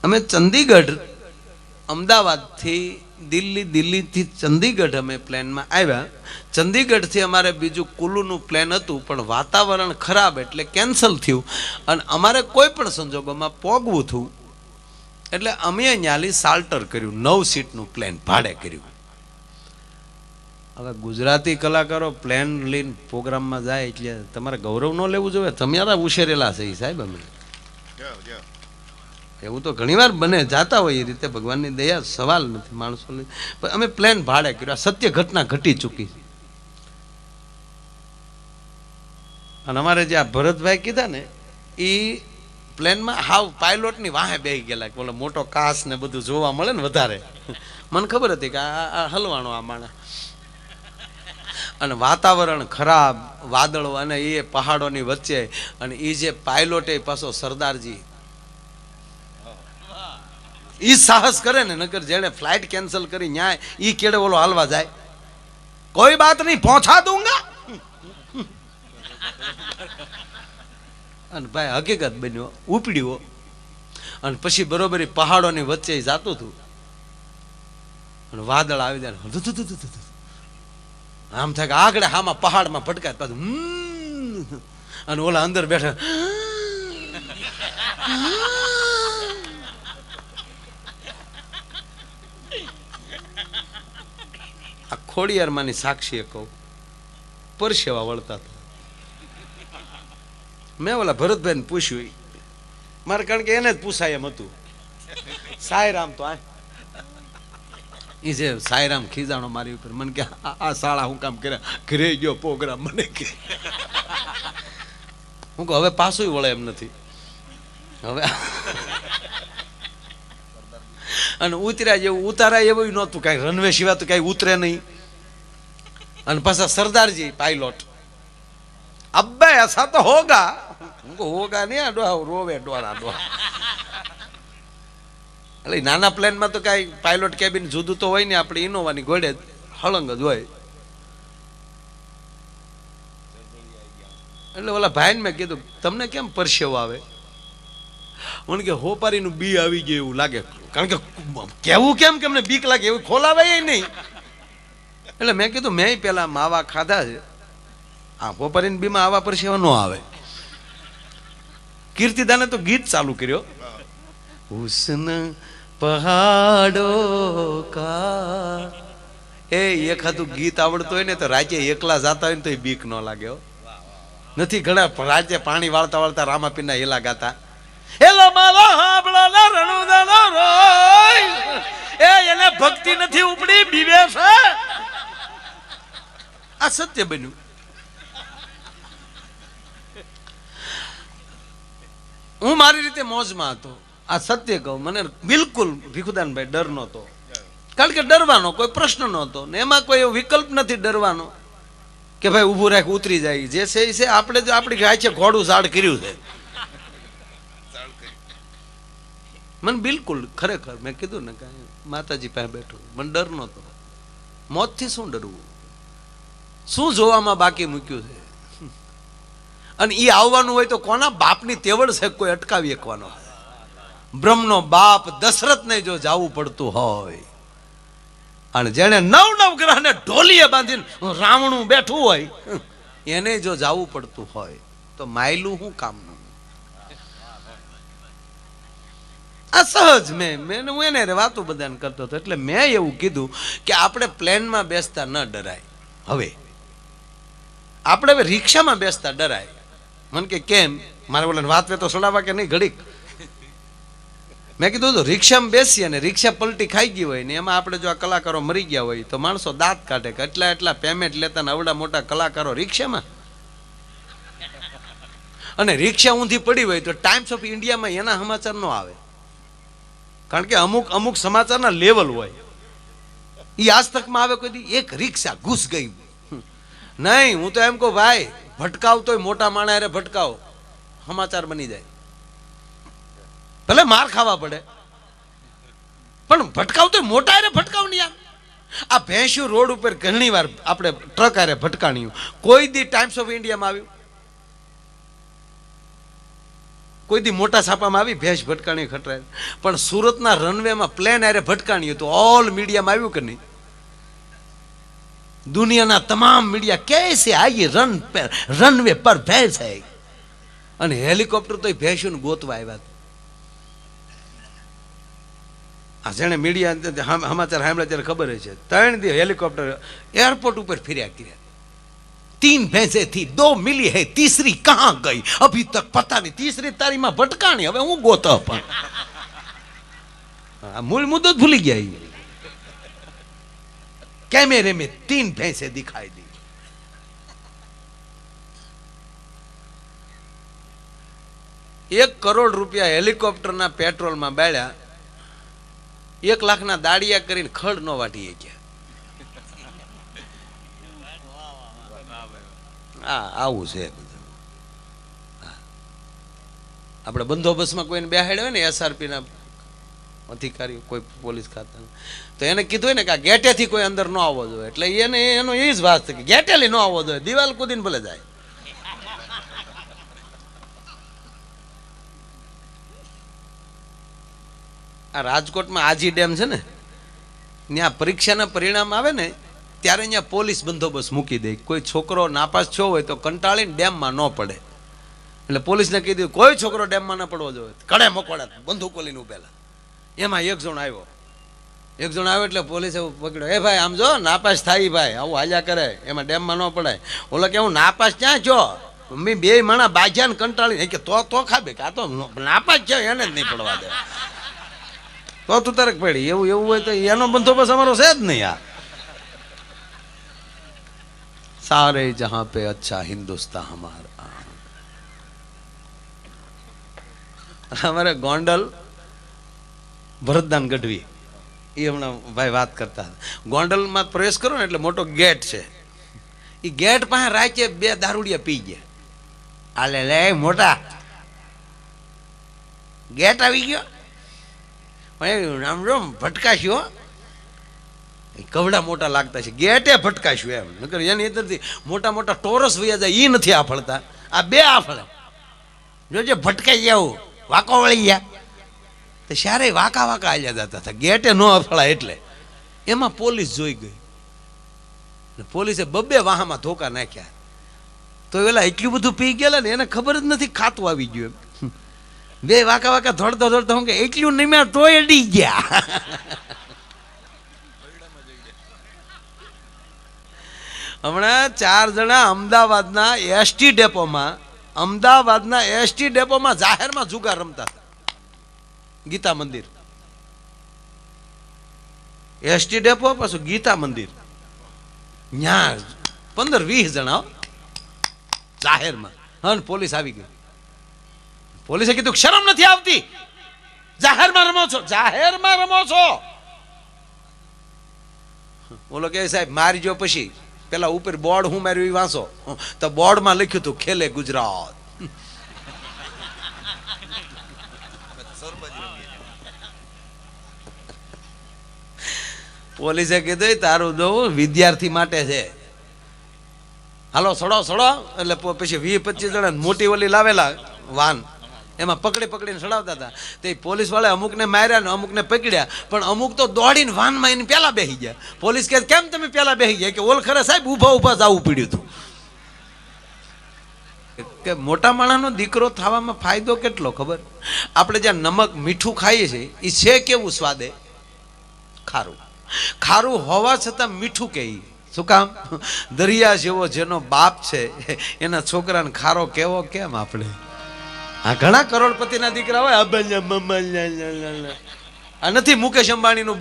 અમે ચંદીગઢ અમદાવાદથી દિલ્હીથી ચંદીગઢ અમે પ્લેનમાં આવ્યા. ચંદીગઢથી અમારે બીજું કુલુનું પ્લેન હતું, પણ વાતાવરણ ખરાબ એટલે કેન્સલ થયું અને અમારે કોઈ પણ સંજોગોમાં પોગવું થયું. એટલે અમે ન્યાલી સાલ્ટર કર્યું, 9 સીટનું પ્લેન ભાડે કર્યું. હવે ગુજરાતી કલાકારો પ્લેન લઈને પ્રોગ્રામમાં જાય એટલે તમારે ગૌરવ ન લેવું જોઈએ. તમારા ઉછેરેલા છે સાહેબ. અમે એવું તો ઘણીવાર બને, જાતા હોય એ રીતે, ભગવાનની દયા, સવાલ નથી માણસોની. પણ અમે પ્લેન ભાડે કર્યું. સત્ય ઘટના ઘટી ચૂકી. અને અમારે જે આ ભરતભાઈ કીધા ને એ પ્લેનમાં હાવ પાયલોટની વાહે બેસી ગયેલા. બોલો મોટો કાસ ને બધું જોવા મળે ને વધારે. મને ખબર હતી કે આ હલવાણો આ માણસ. અને વાતાવરણ ખરાબ, વાદળો, અને એ પહાડોની વચ્ચે. અને એ જે પાયલોટ એ પાછો સરદારજી, ઈ સાહસ કરે ને. નકર જેને ફ્લાઇટ કેન્સલ કરી ન્યાય ઈ કેડે ઓલો હાલવા જાય. કોઈ બાત નહીં, પહોંચા દઉંગા. અને ભાઈ હકીકત બન્યો, ઉપડ્યો. અને પછી બરોબર પહાડોની વચ્ચે જાતું હતું. અને વાદળ આવી જાય, આમ થાય કે આગળ હામાં પહાડમાં ભટકાય. પાછું અને ઓલા અંદર બેઠા. આ ખોડિયારમાંની સાક્ષી કહું, પરસેવા વળતા હતા. મેં ઓલા ભરતભાઈને પૂછ્યું, મારે કારણ કે એને જ પૂછાય એમ હતું. સાયરામ તો એ જે સાયરામ ખીજાણો મારી ઉપર. મને કે આ શાળા હું કામ કર્યા, ઘરે ગયો પ્રોગ્રામ. મને કે હું કહું હવે પાછું વળે એમ નથી હવે. અને ઉતર્યા જેવું ઉતારાય એવું નહોતું, કઈ રનવે સિવાય તો કઈ ઉતરે નહીં. અને પાછા સરદારજી પાયલોટ. અબ્બે ऐसा तो होगा. હોગા નહીં, આ ડોહા રોવે ડોરા ડોહા. એટલે નાના પ્લેનમાં તો કઈ પાયલોટ કેબિન જુદું તો હોય ને, આપણે ઇનોવાની ઘોડે હળંગ જ હોય. એટલે ઓલા ભાઈને મેં કીધું તમને કેમ પરસેવો આવે? મને કે હોપારીનું બી આવી ગયું એવું લાગે. કારણ કે કેવું કેમ કે અમને બીક લાગે એવું ખોલાવાય નહીં. એટલે મેં કીધું મેં પેલા માવા ખાધા છે, આ હોપારીની બીમાં આવા પરસેવા ન આવે. કીર્તિદાને તો ગીત ચાલુ કર્યો, હુસ્ન પહાડો કા. એ એખાદું ગીત આવડતું હોય ને તો રાજ્ય એકલા જાતા હોય ને તો બીક ન લાગે. નથી ઘણા રાજ્ય પાણી વાળતા વાળતા રામાપીરના હેલા ગાતા. એને ભક્તિ નથી ઉપડી, બીવે છે. આ સત્ય બન્યું. હું મારી રીતે મોજમાં હતો. આ સત્ય કહું, મને બિલકુલ ભીખુદાનભાઈ ડર નહોતો. કારણ કે ડરવાનો કોઈ પ્રશ્ન નહોતો ને એમાં કોઈ એવો વિકલ્પ નથી ડરવાનો કે ભાઈ ઊભું રાખ ઉતરી જાય. જે છે એ છે. આપણે જો આપણી ગાય છે ઘોડું ઝાડ કર્યું છે. મને બિલકુલ ખરેખર મેં કીધું ને કાંઈ માતાજી પાસે બેઠો, મને ડર નહોતો. મોતથી શું ડરવું? શું જોવામાં બાકી મૂક્યું છે? અને એ આવવાનું હોય તો કોના બાપની તેવડ છે કોઈ અટકાવી શકવાનો? બ્રહ્મનો બાપ દશરથને જો જાવું પડતું હોય, અને જેને 9 ગ્રહને ઢોલીએ બાંધીને રાવણું બેઠું હોય, એને જો જાવું પડતું હોય તો માયલું શું કામનું? આ સહજ હું એને વાતો બધાને કરતો હતો. એટલે મેં એવું કીધું કે આપણે પ્લેનમાં બેસતા ન ડરાય. હવે આપણે હવે રિક્ષામાં બેસતા ડરાય. મને કે કેમ? મારે બોલે વાત વેતો સડાવવા કે નહીં ઘડીક? મેં કીધું તો રિક્ષામાં બેસી અને રિક્ષા પલટી ખાઈ ગઈ હોય ને એમાં આપણે જો આ કલાકારો મરી ગયા હોય તો માણસો દાંત કાઢે કે એટલા પેમેન્ટ લેતા ને આવડા મોટા કલાકારો રિક્ષામાં. અને રિક્ષા ઊંધી પડી હોય તો ટાઈમ્સ ઓફ ઇન્ડિયામાં એના સમાચાર ન આવે. કારણ કે અમુક સમાચારના લેવલ હોય. એ આજ તકમાં આવે કોઈ એક રિક્ષા ઘૂસ ગઈ નહીં. હું તો એમ કહું ભાઈ ભટકાવ તોય મોટા માણસ અરે ભટકાવો, સમાચાર બની જાય. ભલે માર ખાવા પડે પણ ભટકાવ તો મોટા અરે ભટકાવ નહીં. આ ભેંસ્યું રોડ ઉપર ઘણી વાર આપણે ટ્રક અરે ભટકાણ્યું. કોઈ દી ટાઈમ્સ ઓફ ઇન્ડિયામાં આવ્યું? કોઈ દી મોટા છાપામાં આવી ભેંસ ભટકાણી ખટરાય, પણ સુરતના રનવેમાં પ્લેન આરે ભટકાણી હતું. ઓલ મીડિયામાં આવ્યું કે નહીં? દુનિયાના તમામ મીડિયા कैसे आई રનવે પર ભેંસ है, અને હેલિકોપ્ટર તો ભેંસું ગોતવા આવ્યા હતા. આ જેને મીડિયા સમાચાર સાંભળ્યા ત્યારે ખબર છે 3 દી હેલિકોપ્ટર એરપોર્ટ ઉપર ફર્યા કર્યા. 3 ભેંસે थी, 2 मिली है, तीसरी कहां गई अभी तक पता नहीं. तीसरी तारीखમાં ભટકાણી, હવે હું ગોતો પણ મૂળ મુદ્દો જ ભૂલી ગયા. कैमरे में 3 भैंसे दिखाई दी. ₹1 કરોડ હેલિકોપ્ટરના પેટ્રોલમાં બાળ્યા, 1 લાખના દાડિયા કરીને ખડ નો વાટી ગયા. આવું છે. આપણે બંદોબસ્તમાં કોઈને બેહાડ્યો હોય ને, SRP ના અધિકારી, કોઈ પોલીસ ખાતા, તો એને કીધું ને કે આ ગેટેથી કોઈ અંદર ન આવવો જોઈએ, એટલે એને એનો એ જ વાત છે કે ગેટેલી ન આવવો જોઈએ, દિવાલ કૂદીને ભલે જાય. આ રાજકોટમાં આજી ડેમ છે ને, ત્યાં પરીક્ષાના પરિણામ આવે ને ત્યારે અહીંયા પોલીસ બંદોબસ્ત મૂકી દે. કોઈ છોકરો નાપાસ થયો હોય તો કંટાળીને ડેમમાં ન પડે, એટલે પોલીસને કીધું કોઈ છોકરો ડેમમાં ન પડવો જોઈએ. કડે મકોડા બંદૂકો લઈને ઉભેલા. એમાં એક જણ આવ્યો એટલે પોલીસે પકડ્યો. એ ભાઈ આમ જો નાપાસ થાય ભાઈ, આવું હાલ્યા કરે, એમાં ડેમમાં ન પડાય. ઓલો કે હું નાપાસ ક્યાં છો, મેં 2 માણા બાજ્યા ને કંટાળી કે તો ખાબે કે આ તો નાપાસ છે, એને જ નહીં પડવા દે. તો તું તરક પડી. એવું હોય તો એનો બંદોબસ્ત અમારો છે જ નહીં. આ सारे जहां पे अच्छा हिंदुस्तान हमारा. हमारे गोंडल ભરતદાન ગઢવી એ હમણાં ભાઈ વાત કરતા હતા. ગોંડલમાં પ્રવેશ કરો ને એટલે મોટો ગેટ છે. એ ગેટ પાસે રાચે 2 દારૂડિયા પી ગયા. આલે લે મોટા ગેટ આવી ગયો, આમ જો ભટકાશ્યો, કવડા મોટા લાગતા છે, ગેટે ભટકાશ્યું એમ. નકર એની અંદરથી મોટા મોટા ટોરસ વયા જાય, એ નથી આફળતા, આ 2 આફળે. જોજે ભટકાઈ ગયા, વાકો વળી ગયા. તો સારે વાકા હાલ્યા જતા હતા, ગેટે ન અફળાય એટલે. એમાં પોલીસ જોઈ ગઈ, પોલીસે 2 વાહમાં ધોકા નાખ્યા. તો એલા એટલું બધું પી ગયેલા ને એને ખબર જ નથી ખાતું આવી ગયું એમ. 2 વાકા ધોડતા હું કે એટલું નહીં તોય અડી ગયા. હમણાં 4 જણા અમદાવાદના એસટી ડેપોમાં જાહેરમાં જુગાર રમતા હતા. ગીતા મંદિર, એસટી ડેપો પાછું ગીતા મંદિર, ત્યાં 15-20 જણા જાહેરમાં. હા, પોલીસ આવી ગઈ. પોલીસે કીધું શરમ નથી આવતી, જાહેરમાં રમો છો. બોલો કે સાહેબ મારી જો પછી પેલા ઉપર બોર્ડ હું માર્યું એ વાંચો, તો બોર્ડમાં લખ્યું હતું ખેલે ગુજરાત. પોલીસે કીધું તારું જોવું વિદ્યાર્થી માટે છે, હાલો સડો. એટલે પછી 20-25 જણા મોટી ઓલી લાવેલા વાન, એમાં પકડીને સડાવતા હતા. તે પોલીસ વાળા અમુકને માર્યા ને અમુકને પકડ્યા, પણ અમુક તો દોડીને વાનમાં એને પેલા બેસી ગયા. પોલીસ કહે કેમ તમે પેલા બેસી ગયા? કે ઓળખરે સાહેબ ઊભા જવું પડ્યું હતું. કે મોટા માણસનો દીકરો થવામાં ફાયદો કેટલો ખબર? આપણે જ્યાં નમક મીઠું ખાઈએ છીએ એ છે કેવું સ્વાદે? ખારું હોવા છતાં મીઠું કે. શું કામ? દરિયા જેવો જેનો બાપ છે એના છોકરાને ખારો કેવો કેમ? આપણે આ ઘણા કરોડપતિના દીકરા હોય, આ નથી મુકેશ અંબાણીનું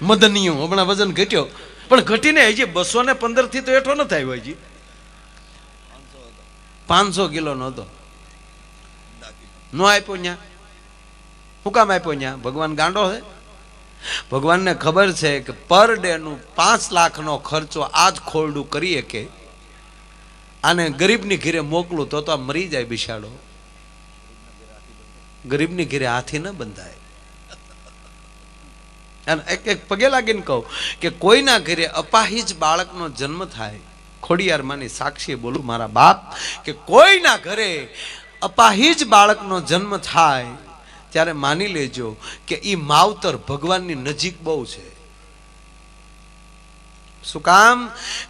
મદનિયું. હમણાં વજન ઘટ્યો, પણ ઘટીને હજી 215 થી તો હેઠો ન થાય. હજી 500 કિલો નો હતો. નો આપ્યો ન્યા. શું કામ આપ્યો ન્યા? ભગવાન ગાંડો છે? ભગવાનને ખબર છે કે પર ડે નું 5 લાખનો ખર્ચો આજ ખોરડું કરીએ કે આને ગરીબની ઘરે મોકલું તો આ મરી જાય બિચારો. ગરીબની ઘરે હાથી ન બંધાય. અને એક પગે લાગીને કહું કે કોઈના ઘરે અપાહિજ બાળકનો જન્મ થાય, ખોડિયારમાંની સાક્ષીએ બોલું મારા બાપ કે કોઈના ઘરે અપાહિજ બાળકનો જન્મ થાય ત્યારે માની લેજો કે ઈ માવતર ભગવાનની નજીક બહુ છે. શું કામ?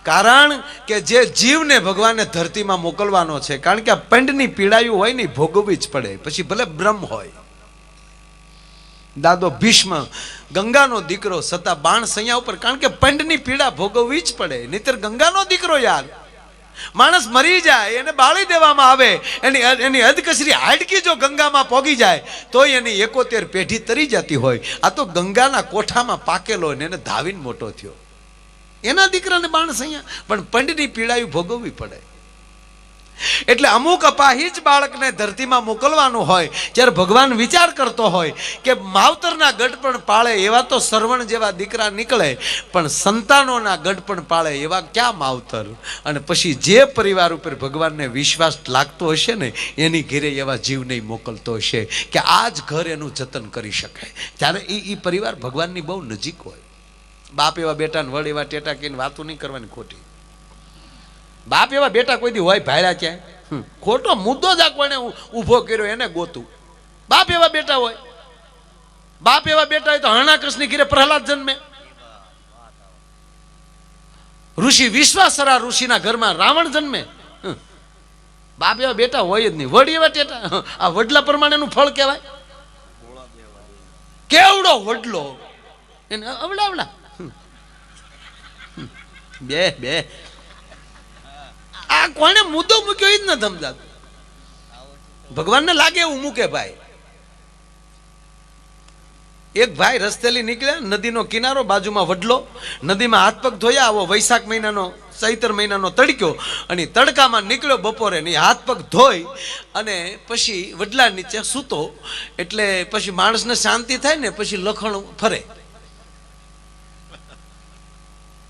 કારણ કે જે જીવને ભગવાને ધરતીમાં મોકલવાનો છે, કારણ કે આ પંડની પીડાયું હોય ને ભોગવવી જ પડે, પછી ભલે બ્રહ્મ હોય. દાદો ભીષ્મ ગંગાનો દીકરો છતાં બાણ સૈયા ઉપર, કારણ કે પંડની પીડા ભોગવવી જ પડે, નહીતર ગંગાનો દીકરો યાર માણસ મરી જાય એને બાળી દેવામાં આવે, એની અધકસરી હાડકી જો ગંગામાં પોગી જાય તો એની 71 પેઢી તરી જતી હોય. આ તો ગંગાના કોઠામાં પાકેલો ને એને ધાવીને મોટો થયો, એના દીકરાને બાણ સૈયા, પણ પંડની પીડાયું ભોગવવી પડે. એટલે અમુક અપાહિજ બાળકને ધરતીમાં મોકલવાનું હોય ત્યારે ભગવાન વિચાર કરતો હોય કે માવતરના ગઢપણ પાળે એવા તો સરવણ જેવા દીકરા નીકળે, પણ સંતાનોના ગઢપણ પાળે એવા ક્યાં માવતર. અને પછી જે પરિવાર ઉપર ભગવાનને વિશ્વાસ લાગતો હશે ને એની ઘરે એવા જીવ નહીં મોકલતો હશે કે આ જ ઘર એનું જતન કરી શકે. ત્યારે એ પરિવાર ભગવાનની બહુ નજીક હોય. બાપ એવા બેટાને વડ એવા ટેટા કહીને વાતો નહીં કરવાની ખોટી. બાપ એવા બેટા કોઈ દી હોય ભાડ્યા ક્યાંય? ખોટો મુદ્દો જ આ કોને ઊભો કર્યો એને ગોતું. બાપ એવા બેટા હોય, બાપ એવા બેટા હોય તો હરણાકૃષ્ણની ઘરે પ્રહલાદ જન્મે, ઋષિ વિશ્વાસરા ઋષિના ઘરમાં રાવણ જન્મે. બાપ એવા બેટા હોય જ નહીં. વડ એવા ટેટા, આ વડલા પ્રમાણેનું ફળ કહેવાય. કેવડો વડલો એને અવડા અવડા બે બે. આ કોને મુદ્દો મૂક્યો એ જ ન સમજાતું. ભગવાનને લાગે એવું મૂકે ભાઈ. એક ભાઈ રસ્તેલી નીકળ્યા, નદીનો કિનારો, બાજુમાં વડલો, નદીમાં હાથ પગ ધોયા. આવો વૈશાખ મહિનાનો ચૈત્ર મહિનાનો તડક્યો, અને તડકામાં નીકળ્યો બપોરે ને હાથ પગ ધોઈ અને પછી વડલા નીચે સૂતો. એટલે પછી માણસને શાંતિ થાય ને, પછી લખણ ફરે.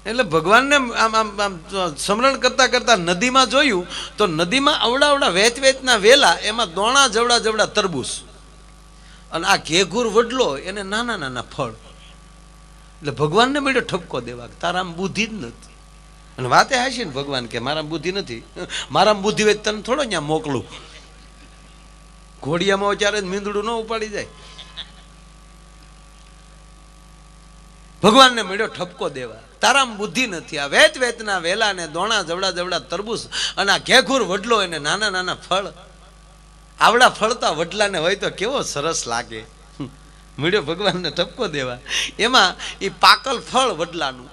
એટલે ભગવાનને આમ આમ આમ સ્મરણ કરતા કરતા નદીમાં જોયું તો નદીમાં અવડા અવડા વેચ વેચના વેલા, એમાં દોણા જવડા જવડા તરબૂચ, અને આ ઘેઘૂર વડલો એને નાના નાના ફળ. એટલે ભગવાનને મળ્યો ઠપકો દેવા, તારામાં બુદ્ધિ જ નથી. અને વાતે હાશી ને ભગવાન કે મારામાં બુદ્ધિ નથી, મારામાં બુદ્ધિ હોય તને થોડો ત્યાં મોકલું. ઘોડિયામાં ત્યારે જ મીંદડું ન ઉપાડી જાય. ભગવાનને મળ્યો ઠપકો દેવા, તારામાં બુદ્ધિ નથી. આ વેચ વેચના વેલા ને દોણા જવડા જવડા તરબૂચ અને આ ઘેઘૂર વડલો એને નાના નાના ફળ. આવડા ફળતા વડલાને હોય તો કેવો સરસ લાગે. મળ્યો ભગવાનને ઠપકો દેવા. એમાં એ પાકલ ફળ વડલાનું,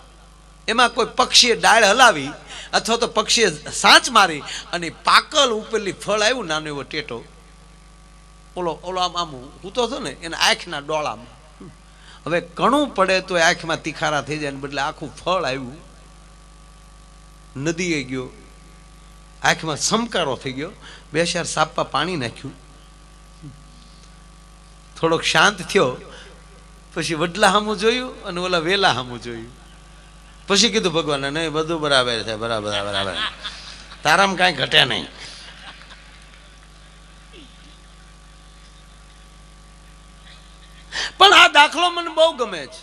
એમાં કોઈ પક્ષીએ ડાળ હલાવી અથવા તો પક્ષીએ સાંચ મારી અને પાકલ ઉપરલી ફળ આવ્યું, નાનો એવો ટેટો. ઓલો ઓલો આમ આમ હું તો હતો ને એના આંખના ડોળામાં. હવે કણું પડે તો આંખમાં તીખારા થઈ જાય, બદલે આખું ફળ આવ્યું. નદીએ ગયો, આંખમાં સમકારો થઈ ગયો, બે ચાર સાપા પાણી નાખ્યું, થોડોક શાંત થયો. પછી વડલા સામું જોયું અને ઓલા વેલા સામું જોયું. પછી કીધું ભગવાન નહીં, બધું બરાબર છે, બરાબર બરાબર, તારામાં કાંઈ ઘટે નહીં. પણ આ દાખલો મને બહુ ગમે છે.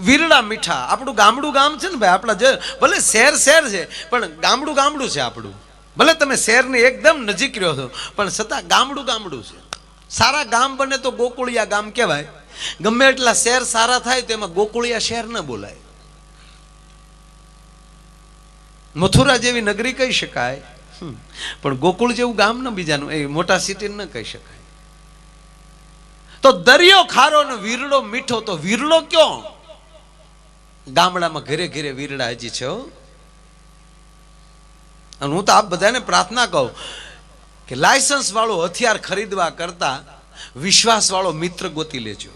વીરડા મીઠા. આપણું ગામડું ગામ છે ને ભાઈ, આપણા જે ભલે શહેર શહેર છે પણ ગામડું ગામડું છે આપણું. ભલે તમે શહેરની એકદમ નજીક રહ્યો છો પણ છતાં ગામડું ગામડું છે. સારા ગામ બને તો ગોકુળિયા ગામ કહેવાય. ગમે એટલા શહેર સારા થાય તો એમાં ગોકુળિયા શહેર ન બોલાય. મથુરા જેવી નગરી કહી શકાય, પણ ગોકુળ જેવું ગામ ન બીજાનું, એ મોટા સિટી ન કહી શકાય. તો દરિયો ખારો ને વીરડો મીઠો. તો વીરડો કયો? ગામડામાં ઘરે ઘરે વીરડા હજી છે. અને હું તો આપ બધાને પ્રાર્થના કહું કે લાયસન્સ વાળો હથિયાર ખરીદવા કરતા વિશ્વાસ વાળો મિત્ર ગોતી લેજો.